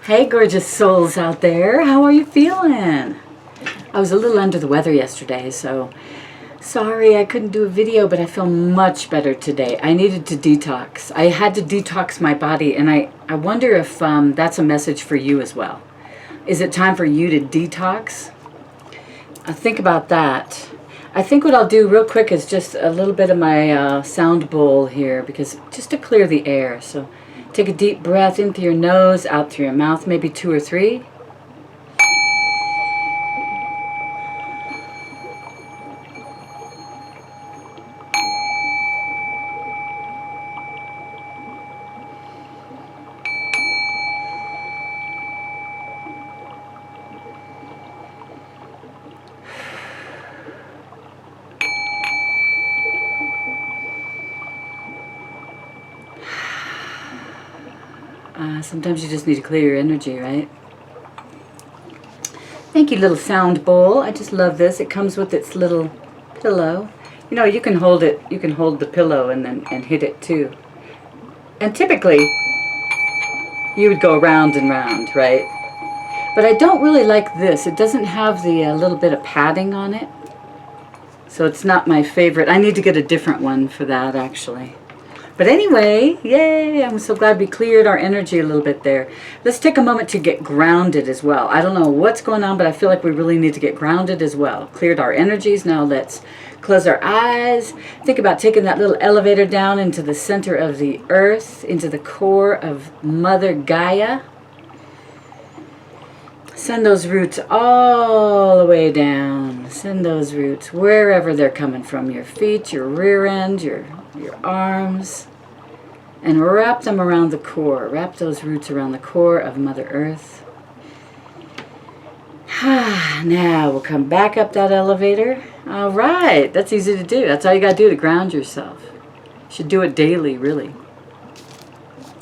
Hey, gorgeous souls out there. How are you feeling? I was a little under the weather yesterday, so sorry I couldn't do a video, but I feel much better today. I needed to detox. I had to detox my body, and I wonder if that's a message for you as well. Is it time for you to detox? Think about that. I think what I'll do real quick is just a little bit of my sound bowl here, because just to clear the air. So take a deep breath in through your nose, out through your mouth, maybe 2 or 3. Sometimes you just need to clear your energy, right? Thank you, little sound bowl. I just love this. It comes with its little pillow. You know, you can hold it. You can hold the pillow and hit it too. And typically, you would go round and round, right? But I don't really like this. It doesn't have the little bit of padding on it. So it's not my favorite. I need to get a different one for that, actually. But anyway, yay, I'm so glad we cleared our energy a little bit there. Let's take a moment to get grounded as well. I don't know what's going on, but I feel like we really need to get grounded as well. Cleared our energies. Now let's close our eyes. Think about taking that little elevator down into the center of the earth, into the core of Mother Gaia. Send those roots all the way down. Send those roots wherever they're coming from. Your feet, your rear end, your arms. And wrap them around the core. Wrap those roots around the core of Mother Earth. Now we'll come back up that elevator. All right. That's easy to do. That's all you got to do to ground yourself. You should do it daily, really.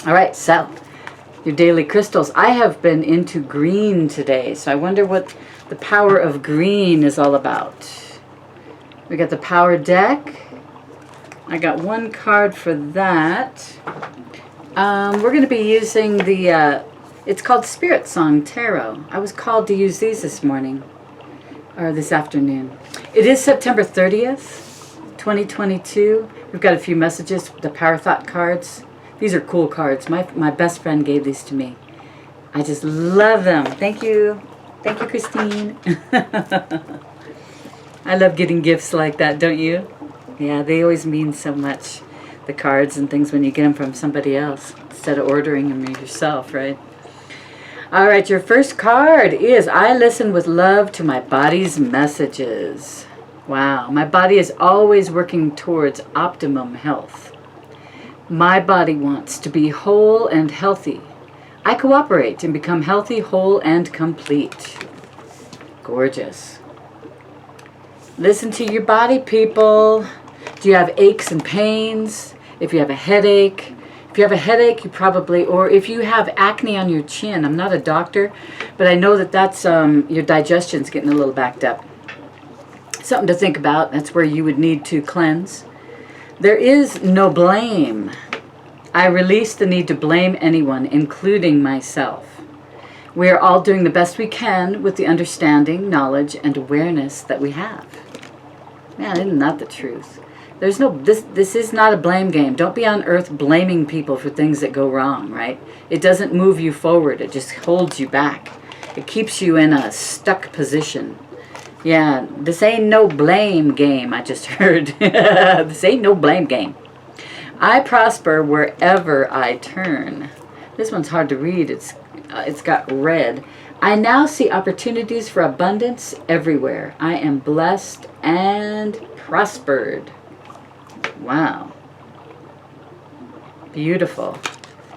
All right. So your daily crystals. I have been into green today. So I wonder what the power of green is all about. We got the power deck. I got one card for that. We're going to be using the, it's called Spirit Song Tarot. I was called to use these this morning, or this afternoon. It is September 30th, 2022. We've got a few messages, the Power Thought cards. These are cool cards. My best friend gave these to me. I just love them. Thank you. Thank you, Christine. I love getting gifts like that, don't you? Yeah, they always mean so much, the cards and things, when you get them from somebody else instead of ordering them yourself, right? All right, your first card is, I listen with love to my body's messages. Wow, my body is always working towards optimum health. My body wants to be whole and healthy. I cooperate and become healthy, whole, and complete. Gorgeous. Listen to your body, people. Do you have aches and pains? If you have a headache, you probably, or if you have acne on your chin. I'm not a doctor, but I know that that's your digestion's getting a little backed up. Something to think about. That's where you would need to cleanse. There is no blame. I release the need to blame anyone, including myself. We are all doing the best we can with the understanding, knowledge, and awareness that we have. Man, isn't that the truth? There's no, this is not a blame game. Don't be on earth blaming people for things that go wrong, right? It doesn't move you forward. It just holds you back. It keeps you in a stuck position. Yeah, this ain't no blame game, I just heard. This ain't no blame game. I prosper wherever I turn. This one's hard to read. It's got red. I now see opportunities for abundance everywhere. I am blessed and prospered. Wow. Beautiful.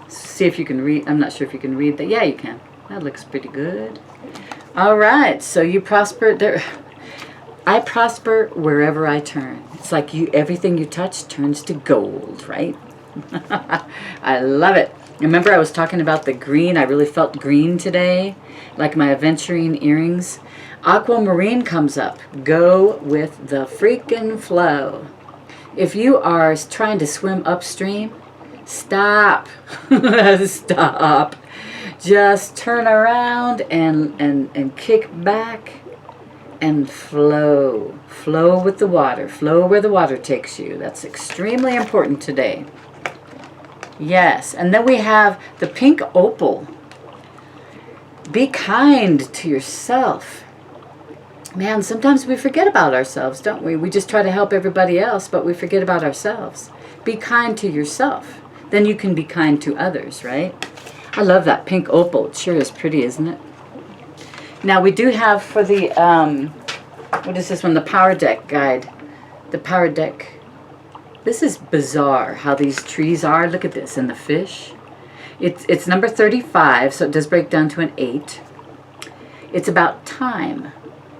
See if you can read. I'm not sure if you can read that. Yeah, you can. That looks pretty good. All right. So you prosper there. I prosper wherever I turn. It's like everything you touch turns to gold, right? I love it. Remember I was talking about the green? I really felt green today, like my aventurine earrings. Aquamarine comes up. Go with the freaking flow. If you are trying to swim upstream, stop. Stop. Just turn around and kick back and flow. Flow with the water. Flow where the water takes you. That's extremely important today. Yes, and then we have the pink opal. Be kind to yourself. Man, sometimes we forget about ourselves, don't we? We just try to help everybody else, but we forget about ourselves. Be kind to yourself. Then you can be kind to others, right? I love that pink opal. It sure is pretty, isn't it? Now we do have for the, what is this one? The Power Deck Guide. The Power Deck. This is bizarre how these trees are. Look at this. And the fish. It's number 35, so it does break down to an 8. It's about time.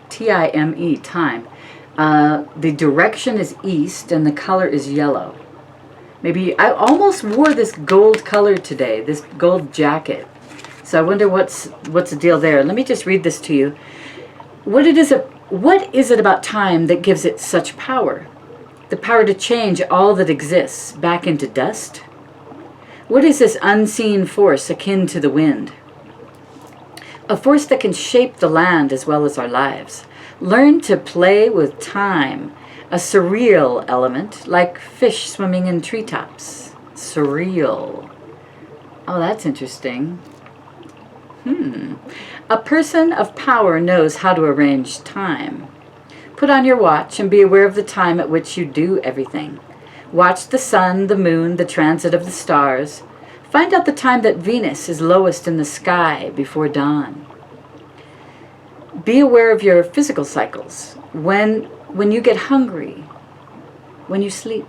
T-I-M-E, time. The direction is east and the color is yellow. Maybe I almost wore this gold color today, this gold jacket. So I wonder what's the deal there. Let me just read this to you. What is it about time that gives it such power? The power to change all that exists back into dust? What is this unseen force akin to the wind? A force that can shape the land as well as our lives. Learn to play with time, a surreal element, like fish swimming in treetops. Surreal. Oh, that's interesting. A person of power knows how to arrange time. Put on your watch and be aware of the time at which you do everything. Watch the sun, the moon, the transit of the stars. Find out the time that Venus is lowest in the sky before dawn. Be aware of your physical cycles. When you get hungry, when you sleep.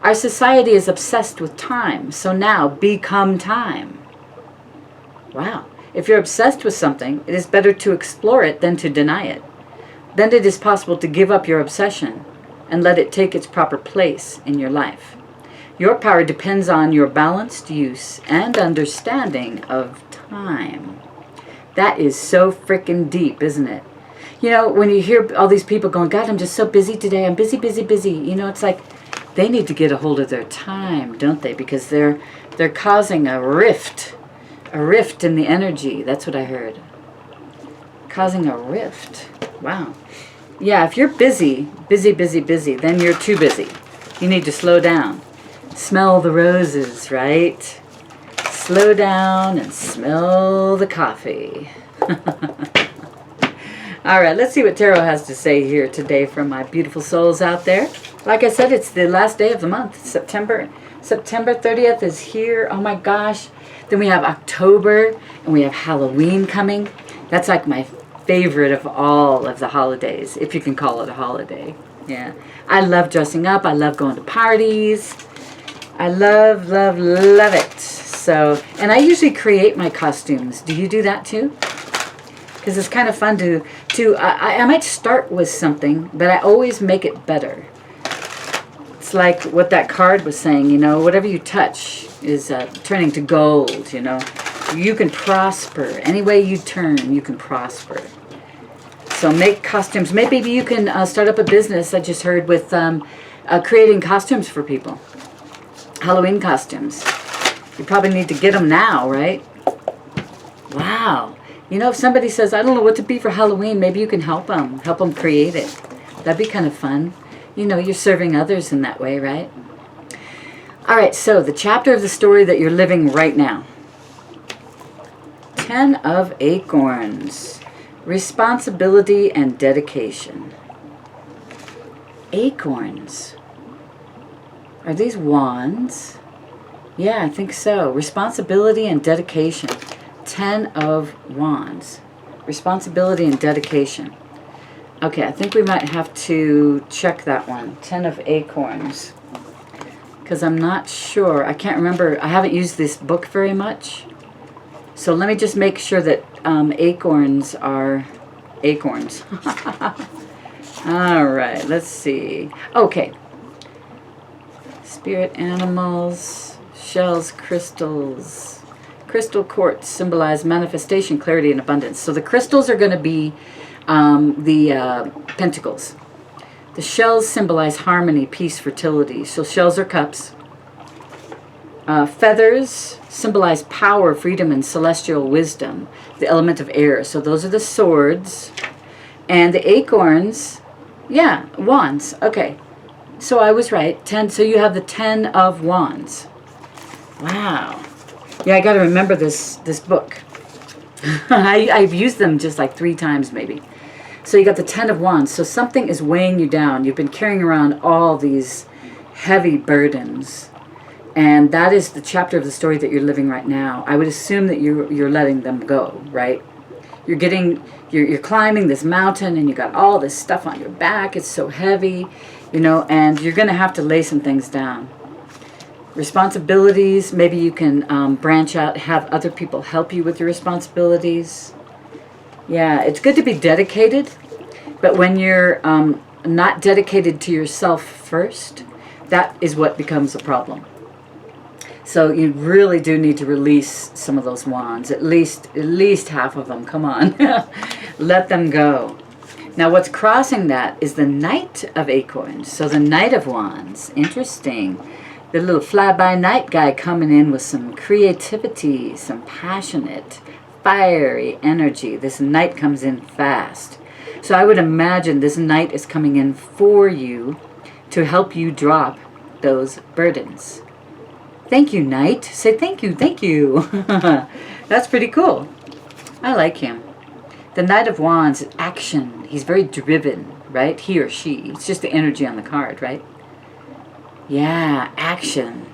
Our society is obsessed with time, so now become time. Wow. If you're obsessed with something, it is better to explore it than to deny it. Then it is possible to give up your obsession and let it take its proper place in your life. Your power depends on your balanced use and understanding of time. That is so freaking deep, isn't it? You know, when you hear all these people going, God, I'm just so busy today. I'm busy, busy, busy. You know, it's like they need to get a hold of their time, don't they? Because they're causing a rift in the energy. That's what I heard. Causing a rift. Wow. Yeah, if you're busy, then you're too busy. You need to slow down. Smell the roses, right? Slow down and smell the coffee. All right, let's see what Tarot has to say here today from my beautiful souls out there. Like I said, it's the last day of the month, September 30th is here. Oh my gosh. Then we have October and we have Halloween coming. That's like my favorite of all of the holidays, if you can call it a holiday. Yeah. I love dressing up. I love going to parties. I love, love, love it. So, and I usually create my costumes. Do you do that too? Because it's kind of fun I might start with something, but I always make it better. It's like what that card was saying, you know, whatever you touch is turning to gold, you know. You can prosper. Any way you turn, you can prosper. So make costumes. Maybe you can start up a business, I just heard, with creating costumes for people. Halloween costumes. You probably need to get them now, right? Wow. You know, if somebody says, I don't know what to be for Halloween, maybe you can help them create it. That'd be kind of fun. You know, you're serving others in that way, right? All right, so the chapter of the story that you're living right now. 10 of Acorns. Responsibility and dedication. Acorns. Are these wands? Yeah, I think so. Responsibility and dedication. 10 of Wands. Responsibility and dedication. Okay, I think we might have to check that one. 10 of Acorns. Because I'm not sure. I can't remember. I haven't used this book very much. So let me just make sure that acorns are acorns. All right, let's see. Okay. Spirit animals, shells, crystals. Crystal quartz symbolize manifestation, clarity, and abundance. So the crystals are going to be the pentacles. The shells symbolize harmony, peace, fertility. So shells are cups. Feathers symbolize power, freedom, and celestial wisdom. The element of air. So those are the swords. And the acorns, yeah, wands. Okay. So I was right. 10. So you have the 10 of wands. Wow. Yeah, I got to remember this book. I've used them just like 3 times maybe. So you got the 10 of wands. So something is weighing you down. You've been carrying around all these heavy burdens. And that is the chapter of the story that you're living right now. I would assume that you're letting them go, right? You're climbing this mountain and you got all this stuff on your back. It's so heavy, you know, and you're going to have to lay some things down. Responsibilities, maybe you can branch out, have other people help you with your responsibilities. Yeah, it's good to be dedicated, but when you're not dedicated to yourself first, that is what becomes a problem. So you really do need to release some of those wands, at least half of them. Come on, let them go. Now what's crossing that is the Knight of Acorns. So the Knight of Wands, interesting. The little fly-by-night guy coming in with some creativity, some passionate, fiery energy. This Knight comes in fast. So I would imagine this Knight is coming in for you to help you drop those burdens. Thank you, Knight. Say thank you, thank you. That's pretty cool. I like him. The Knight of Wands, action. He's very driven, right? He or she. It's just the energy on the card, right? Yeah, action.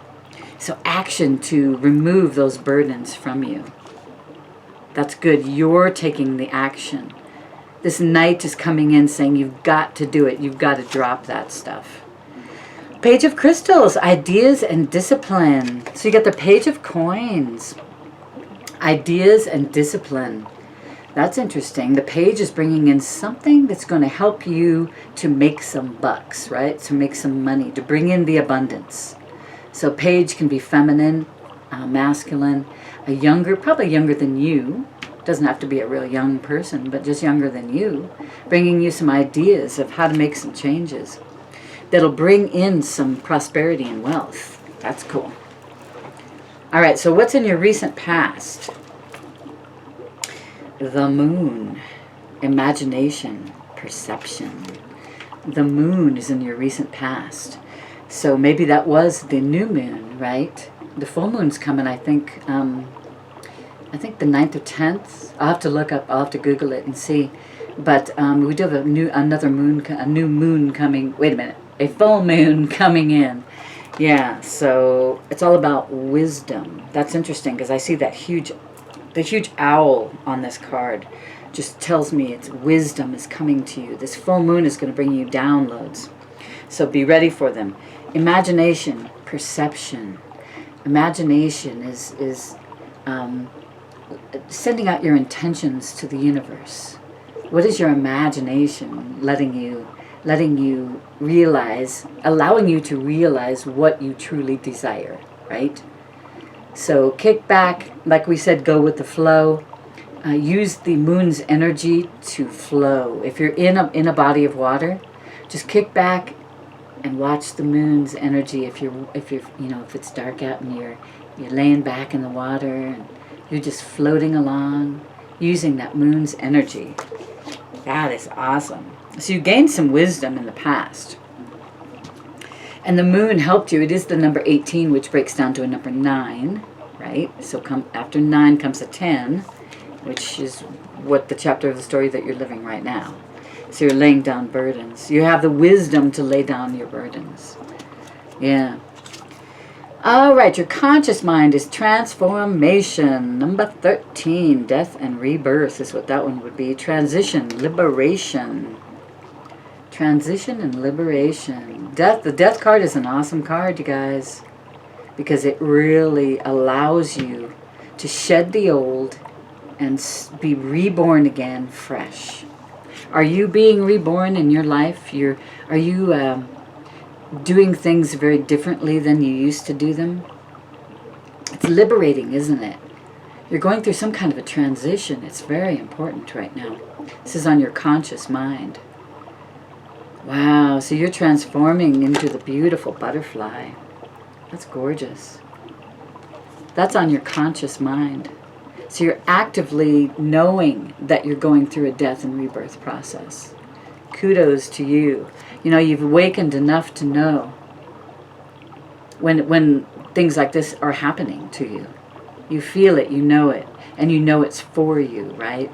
So action to remove those burdens from you. That's good. You're taking the action. This Knight is coming in saying you've got to do it. You've got to drop that stuff. Page of Crystals, ideas and discipline. So you got the Page of Coins. Ideas and discipline. That's interesting. The page is bringing in something that's going to help you to make some bucks, right? To make some money, to bring in the abundance. So page can be feminine, masculine, a younger, probably younger than you. Doesn't have to be a real young person, but just younger than you. Bringing you some ideas of how to make some changes. That'll bring in some prosperity and wealth. That's cool. All right, so what's in your recent past? The Moon, imagination, perception. The Moon is in your recent past. So maybe that was the new moon, right? The full moon's coming, I think the 9th or 10th. I'll have to look up, I'll have to Google it and see. But we do have a new moon coming. Wait a minute. A full moon coming in. Yeah, so it's all about wisdom. That's interesting because I see that huge owl on this card. Just tells me it's wisdom is coming to you. This full moon is going to bring you downloads. So be ready for them. Imagination, perception. Imagination is sending out your intentions to the universe. What is your imagination letting you realize, allowing you to realize what you truly desire, right? So kick back, like we said, go with the flow. Use the moon's energy to flow. If you're in a body of water, just kick back and watch the moon's energy. If it's dark out and you're laying back in the water and you're just floating along, using that moon's energy. That is awesome. So you gained some wisdom in the past. And the moon helped you. It is the number 18, which breaks down to a number 9, right? So after 9 comes a 10, which is what the chapter of the story that you're living right now. So you're laying down burdens. You have the wisdom to lay down your burdens. Yeah. All right, your conscious mind is transformation. Number 13, death and rebirth is what that one would be. Transition, liberation. Transition and liberation. The death card is an awesome card, you guys, because it really allows you to shed the old and be reborn again fresh. Are you being reborn in your life? Are you doing things very differently than you used to do them? It's liberating, isn't it? You're going through some kind of a transition. It's very important right now. This is on your conscious mind. Wow, so you're transforming into the beautiful butterfly. That's gorgeous. That's on your conscious mind. So you're actively knowing that you're going through a death and rebirth process. Kudos to you. You know, you've awakened enough to know when things like this are happening to you. You feel it, you know it, and you know it's for you, right?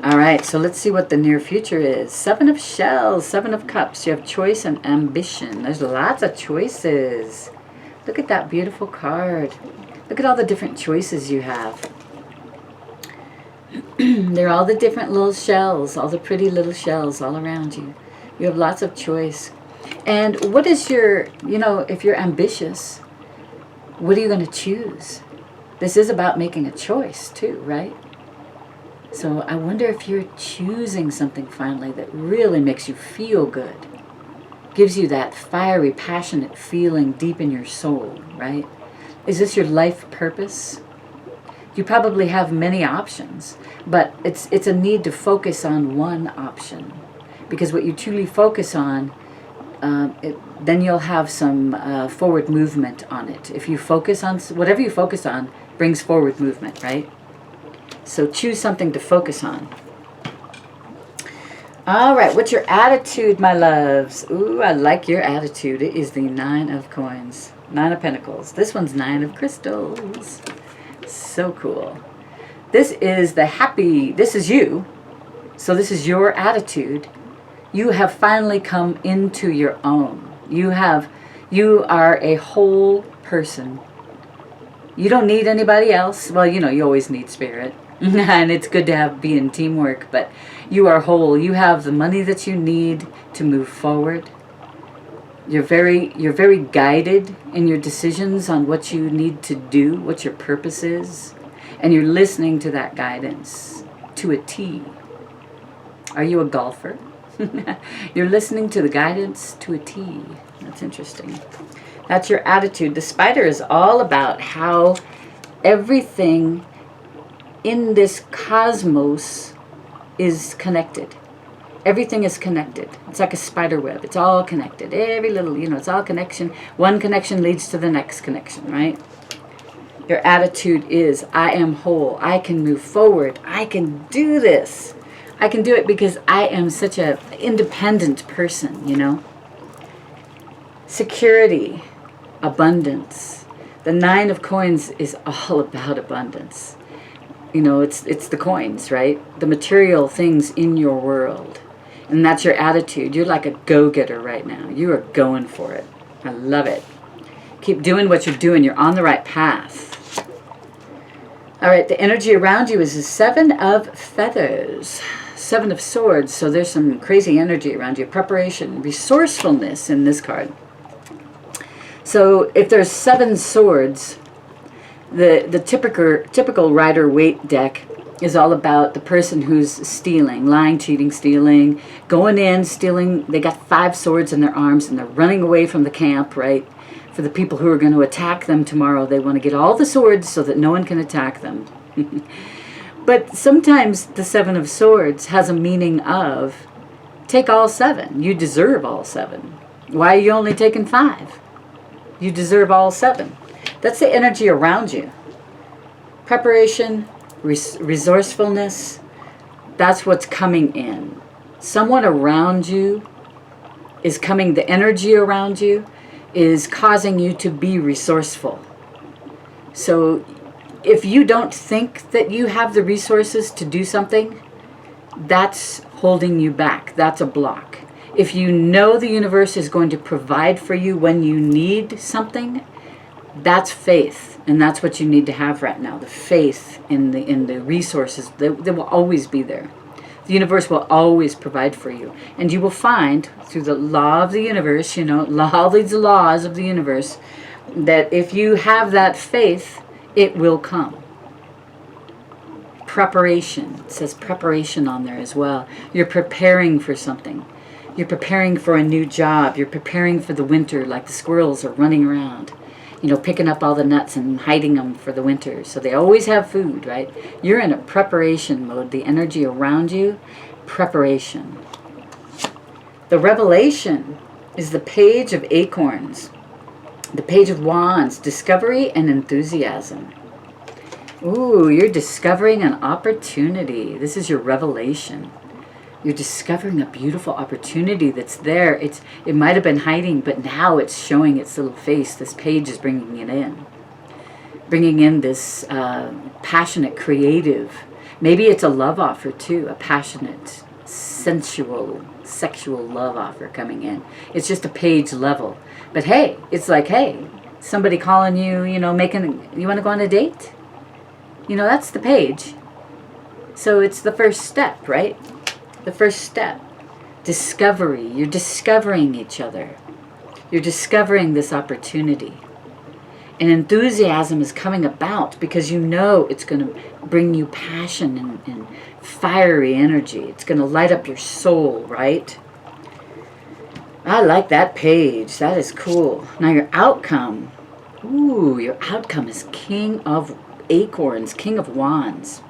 All right, so let's see what the near future is. 7 of Shells, 7 of Cups. You have choice and ambition. There's lots of choices. Look at that beautiful card. Look at all the different choices you have. They're all the different little shells, all the pretty little shells all around you. You have lots of choice. And what is your, you know, if you're ambitious, what are you going to choose? This is about making a choice too, right? So I wonder if you're choosing something finally that really makes you feel good. Gives you that fiery, passionate feeling deep in your soul, right? Is this your life purpose? You probably have many options, but it's a need to focus on one option. Because what you truly focus on, then you'll have some forward movement on it. If you focus on, whatever you focus on brings forward movement, right? So choose something to focus on. All right, what's your attitude, my loves? Ooh, I like your attitude. It is the 9 of Coins, 9 of Pentacles. This one's 9 of Crystals. So cool. This is the happy, this is you. So this is your attitude. You have finally come into your own. You are a whole person. You don't need anybody else. Well, you know, you always need spirit. And it's good to be in teamwork, but you are whole. You have the money that you need to move forward. You're very guided in your decisions on what you need to do, what your purpose is, and you're listening to that guidance to a T. Are you a golfer? You're listening to the guidance to a T. That's interesting. That's your attitude. The Spider is all about how everything in this cosmos is connected. Everything is connected. It's like a spider web. It's all connected. Every little, you know, it's all connection. One connection leads to the next connection, right? Your attitude is, I am whole. I can move forward. I can do this. I can do it because I am such an independent person, you know? Security, abundance. The 9 of Coins is all about abundance. You know, it's the coins, right? The material things in your world. And that's your attitude. You're like a go-getter right now. You are going for it. I love it. Keep doing what you're doing. You're on the right path. All right, the energy around you is the 7 of Feathers. 7 of Swords. So there's some crazy energy around you. Preparation, resourcefulness in this card. So if there's 7 swords, the typical Rider-Waite deck is all about the person who's stealing, lying, cheating, stealing, going in, stealing. They got 5 swords in their arms and they're running away from the camp, right? For the people who are going to attack them tomorrow, they want to get all the swords so that no one can attack them. But sometimes the 7 of Swords has a meaning of, take all 7. You deserve all 7. Why are you only taking 5? You deserve all 7. That's the energy around you. Preparation, resourcefulness, that's what's coming in. Someone around you is coming, the energy around you is causing you to be resourceful. So if you don't think that you have the resources to do something, that's holding you back. That's a block. If you know the universe is going to provide for you when you need something, that's faith, and that's what you need to have right now. The faith in the resources. They will always be there. The universe will always provide for you, and you will find through the law of the universe, you know, all these laws of the universe, that if you have that faith, it will come. Preparation. It says preparation on there as well. You're preparing for something. You're preparing for a new job. You're preparing for the winter, like the squirrels are running around, you know, picking up all the nuts and hiding them for the winter. So they always have food, right? You're in a preparation mode. The energy around you, preparation. The revelation is the Page of Acorns. The Page of Wands, discovery and enthusiasm. Ooh, you're discovering an opportunity. This is your revelation. You're discovering a beautiful opportunity that's there. It might have been hiding, but now it's showing its little face. This page is bringing it in. Bringing in this passionate, creative. Maybe it's a love offer too, a passionate, sensual, sexual love offer coming in. It's just a page level. But hey, it's like, hey, somebody calling you, you know, you want to go on a date? You know, that's the page. So it's the first step, right? The first step. Discovery. You're discovering each other. You're discovering this opportunity. And enthusiasm is coming about because you know it's going to bring you passion and fiery energy. It's going to light up your soul, right? I like that page. That is cool. Now your outcome. Ooh, your outcome is King of Acorns, King of Wands.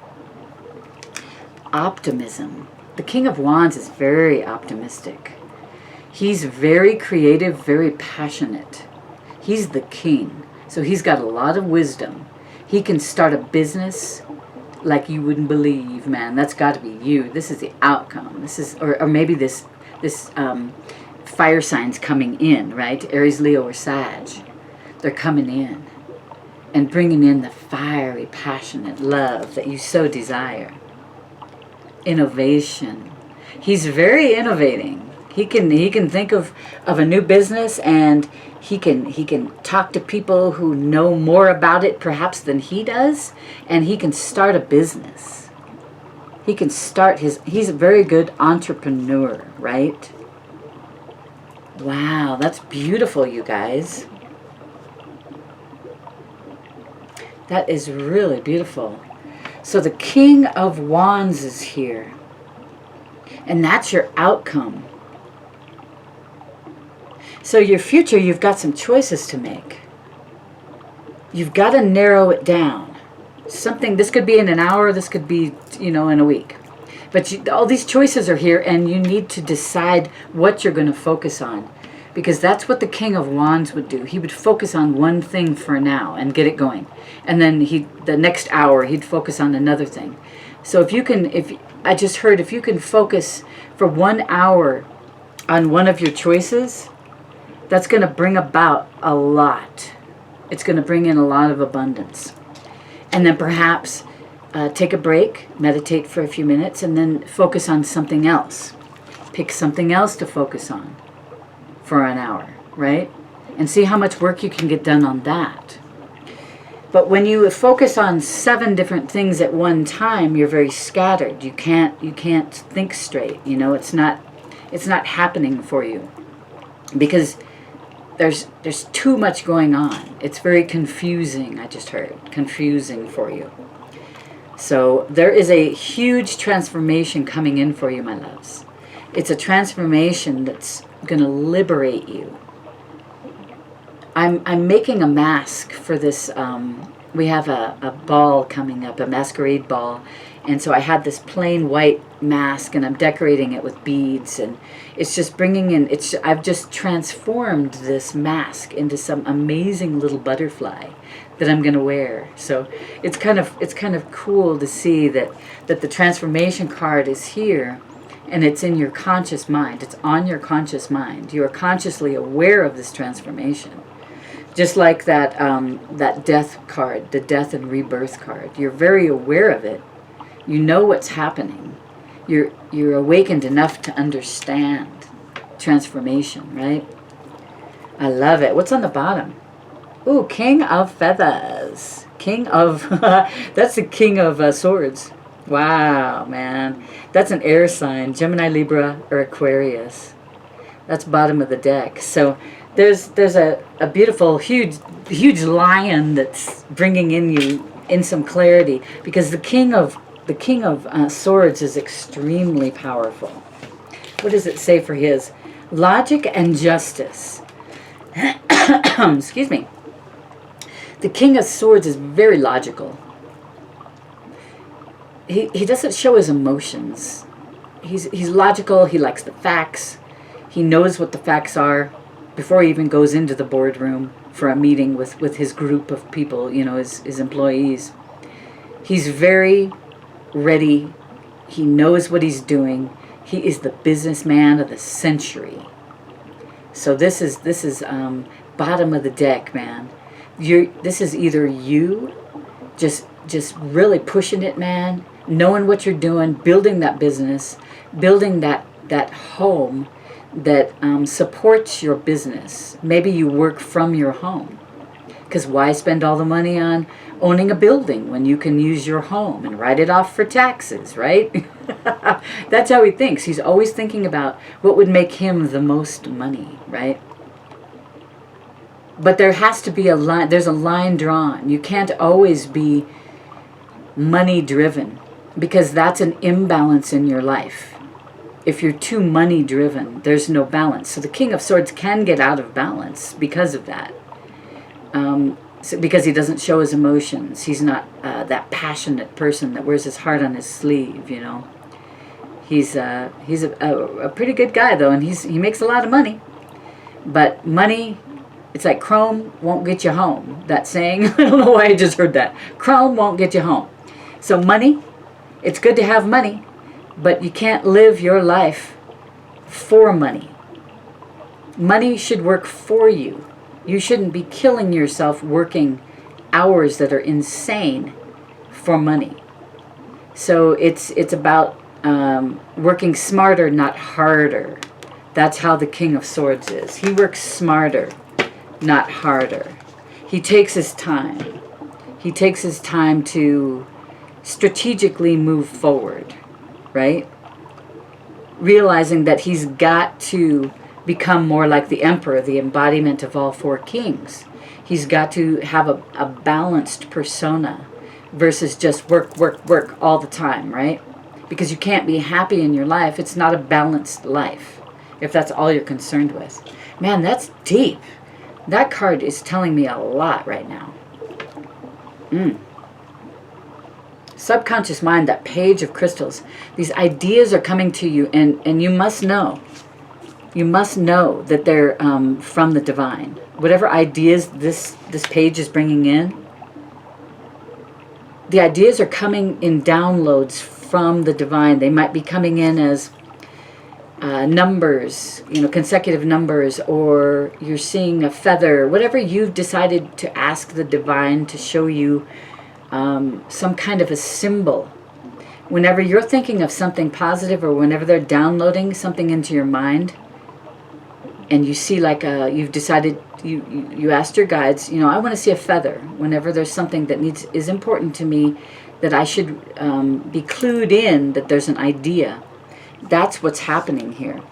Optimism. The King of Wands is very optimistic. He's very creative, very passionate. He's the king. So he's got a lot of wisdom. He can start a business like you wouldn't believe, man. That's got to be you. This is the outcome. This is, or maybe this fire signs coming in, right? Aries, Leo, or Sag. They're coming in and bringing in the fiery, passionate love that you so desire. Innovation. He's very innovating. He can think of a new business, and he can talk to people who know more about it perhaps than he does, and he can start a business. He can start he's a very good entrepreneur, right? Wow, that's beautiful, you guys. That is really beautiful. So the King of Wands is here. And that's your outcome. So your future, you've got some choices to make. You've got to narrow it down. This could be in an hour, this could be, in a week. But all these choices are here, and you need to decide what you're going to focus on. Because that's what the King of Wands would do. He would focus on one thing for now and get it going. And then the next hour, he'd focus on another thing. So if you can focus for 1 hour on one of your choices, that's going to bring about a lot. It's going to bring in a lot of abundance. And then perhaps take a break, meditate for a few minutes, and then focus on something else. Pick something else to focus on for an hour, right? And see how much work you can get done on that. But when you focus on 7 different things at one time, you're very scattered. You can't think straight. It's not happening for you because there's too much going on. It's very confusing. I just heard confusing for you. So there is a huge transformation coming in for you, my loves. It's a transformation that's going to liberate you. I'm making a mask for this. We have a ball coming up, a masquerade ball, and so I had this plain white mask, and I'm decorating it with beads, and it's just bringing in. I've just transformed this mask into some amazing little butterfly that I'm going to wear. So it's kind of cool to see that the transformation card is here. And it's in your conscious mind. It's on your conscious mind. You are consciously aware of this transformation. Just like that death card, the death and rebirth card. You're very aware of it. You know what's happening. You're awakened enough to understand transformation, right? I love it. What's on the bottom? Ooh, King of Feathers. That's the King of Swords. Wow, man. That's an air sign, Gemini, Libra, or Aquarius. That's bottom of the deck. So there's a beautiful, huge lion that's bringing in some clarity, because the King of Swords is extremely powerful. What does it say for his? Logic and justice. Excuse me. The King of Swords is very logical. He doesn't show his emotions. He's logical. He likes the facts. He knows what the facts are. before he even goes into the boardroom for a meeting with his group of people, you know, his employees. He's very ready. He knows what he's doing. He is the businessman of the century. So this is bottom of the deck, man. This is either you just really pushing it, man, knowing what you're doing, building that business, building that home that supports your business. Maybe you work from your home. Because why spend all the money on owning a building when you can use your home and write it off for taxes, right? That's how he thinks. He's always thinking about what would make him the most money, right? But there has to be a line. There's a line drawn. You can't always be money driven, because that's an imbalance in your life. If you're too money driven, there's no balance. So the King of Swords can get out of balance because of that. Because he doesn't show his emotions. He's not that passionate person that wears his heart on his sleeve, you know. He's a pretty good guy, though, and he makes a lot of money. But money, it's like Chrome won't get you home. That saying, I don't know why I just heard that. Chrome won't get you home. So money, it's good to have money, but you can't live your life for money. Money should work for you. You shouldn't be killing yourself working hours that are insane for money. So it's about working smarter, not harder. That's how the King of Swords is. He works smarter, not harder. He takes his time. He takes his time to strategically move forward, right? Realizing that he's got to become more like the Emperor, the embodiment of all four kings. He's got to have a balanced persona versus just work, work, work all the time, right? Because you can't be happy in your life. It's not a balanced life if that's all you're concerned with. Man, that's deep. That card is telling me a lot right now. Subconscious mind, that page of crystals. These ideas are coming to you, and you must know. You must know that they're from the divine. Whatever ideas this page is bringing in, the ideas are coming in downloads from the divine. They might be coming in as numbers, you know, consecutive numbers, or you're seeing a feather. Whatever you've decided to ask the divine to show you, some kind of a symbol. Whenever you're thinking of something positive, or whenever they're downloading something into your mind, and you see like you've decided, you asked your guides, you know, I want to see a feather. Whenever there's something that is important to me, that I should be clued in that there's an idea. That's what's happening here.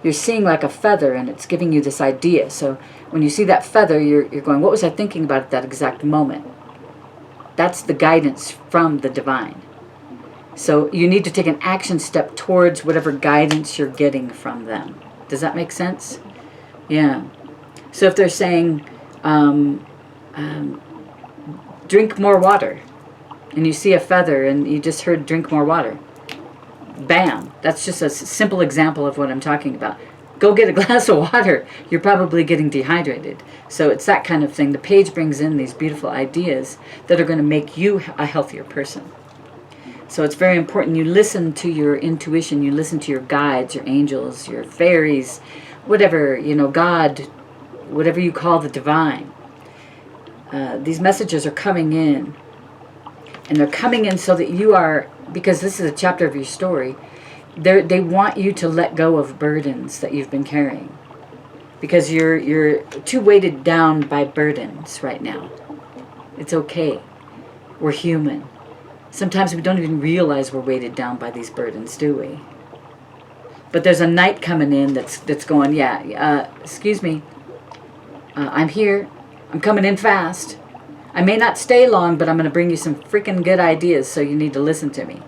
You're seeing like a feather, and it's giving you this idea. So when you see that feather, you're going, what was I thinking about at that exact moment? That's the guidance from the divine. So you need to take an action step towards whatever guidance you're getting from them. Does that make sense? Yeah. So if they're saying, drink more water, and you see a feather, and you just heard drink more water, bam, that's just a simple example of what I'm talking about. Go get a glass of water. You're probably getting dehydrated. So it's that kind of thing. The page brings in these beautiful ideas that are going to make you a healthier person. So it's very important you listen to your intuition. You listen to your guides, your angels, your fairies, whatever, you know, God, whatever you call the divine. These messages are coming in. And they're coming in so that you are, because this is a chapter of your story, they want you to let go of burdens that you've been carrying. Because you're too weighted down by burdens right now. It's okay. We're human. Sometimes we don't even realize we're weighted down by these burdens, do we? But there's a knight coming in that's going, excuse me, I'm here. I'm coming in fast. I may not stay long, but I'm going to bring you some freaking good ideas, so you need to listen to me.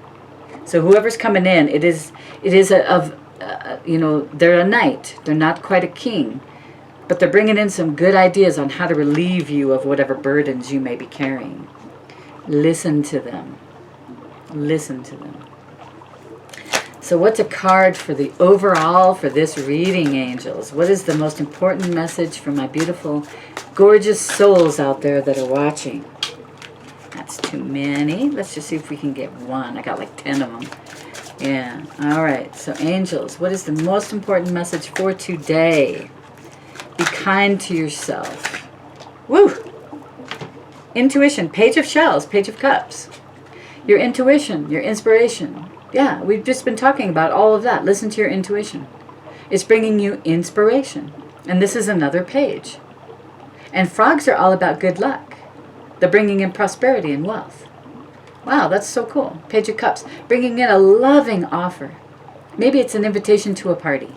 So whoever's coming in, it is you know, they're a knight. They're not quite a king, but they're bringing in some good ideas on how to relieve you of whatever burdens you may be carrying. Listen to them. Listen to them. So what's a card for the overall for this reading, angels? What is the most important message for my beautiful, gorgeous souls out there that are watching? That's too many. Let's just see if we can get one. I got like 10 of them. Yeah. All right. So angels, what is the most important message for today? Be kind to yourself. Woo! Intuition. Page of Shells. Page of Cups. Your intuition. Your inspiration. Yeah, we've just been talking about all of that. Listen to your intuition. It's bringing you inspiration. And this is another page. And frogs are all about good luck. They're bringing in prosperity and wealth. Wow, that's so cool. Page of Cups. Bringing in a loving offer. Maybe it's an invitation to a party.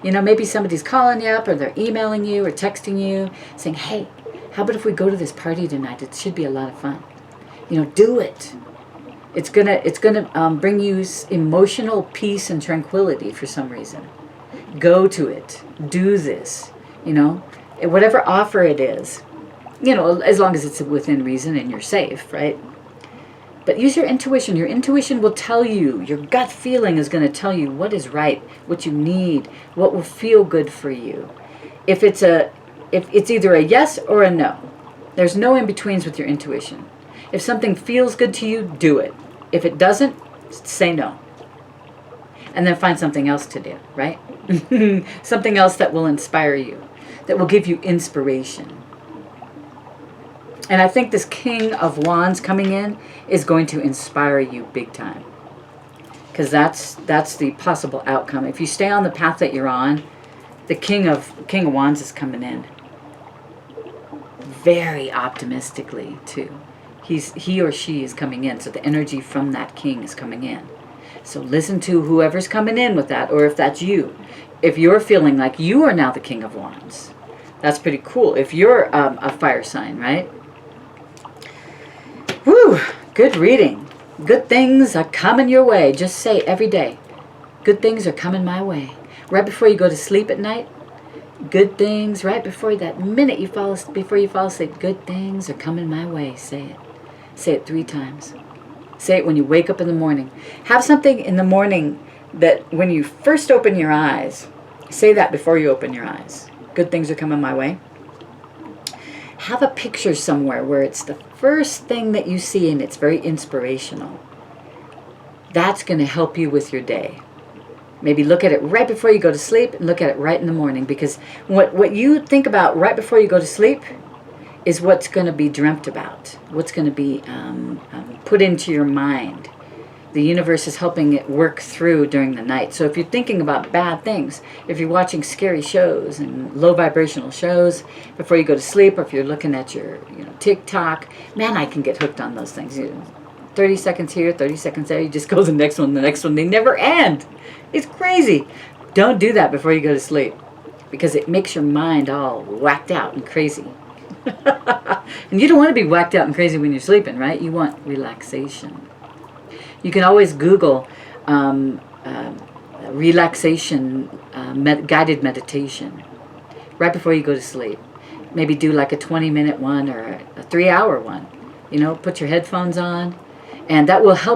You know, maybe somebody's calling you up or they're emailing you or texting you saying, hey, how about if we go to this party tonight? It should be a lot of fun. You know, do it. It's gonna bring you emotional peace and tranquility for some reason. Go to it. Do this. You know, whatever offer it is. You know, as long as it's within reason and you're safe, right? But use your intuition. Your intuition will tell you. Your gut feeling is going to tell you what is right, what you need, what will feel good for you. If it's either a yes or a no. There's no in-betweens with your intuition. If something feels good to you, do it. If it doesn't, say no. And then find something else to do, right? Something else that will inspire you, that will give you inspiration. And I think this King of Wands coming in is going to inspire you big time. Because that's the possible outcome. If you stay on the path that you're on, the King of Wands is coming in. Very optimistically, too. He or she is coming in. So the energy from that king is coming in. So listen to whoever's coming in with that, or if that's you. If you're feeling like you are now the King of Wands, that's pretty cool. If you're a fire sign, right? Woo! Good reading. Good things are coming your way. Just say every day, good things are coming my way. Right before you go to sleep at night, good things. Right before that minute before you fall asleep, good things are coming my way. Say it. Say it 3 times. Say it when you wake up in the morning. Have something in the morning that when you first open your eyes, say that before you open your eyes. Good things are coming my way. Have a picture somewhere where it's the first thing that you see and it's very inspirational. That's going to help you with your day. Maybe look at it right before you go to sleep and look at it right in the morning, because what you think about right before you go to sleep is what's going to be dreamt about, what's going to be put into your mind. The universe is helping it work through during the night. So if you're thinking about bad things, if you're watching scary shows and low vibrational shows before you go to sleep, or if you're looking at your TikTok, man, I can get hooked on those things. 30 seconds here, 30 seconds there, you just go to the next one, they never end. It's crazy. Don't do that before you go to sleep, because it makes your mind all whacked out and crazy. And you don't want to be whacked out and crazy when you're sleeping, right? You want relaxation. You can always Google relaxation guided meditation right before you go to sleep. Maybe do like a 20-minute one or a 3-hour one. Put your headphones on, and that will help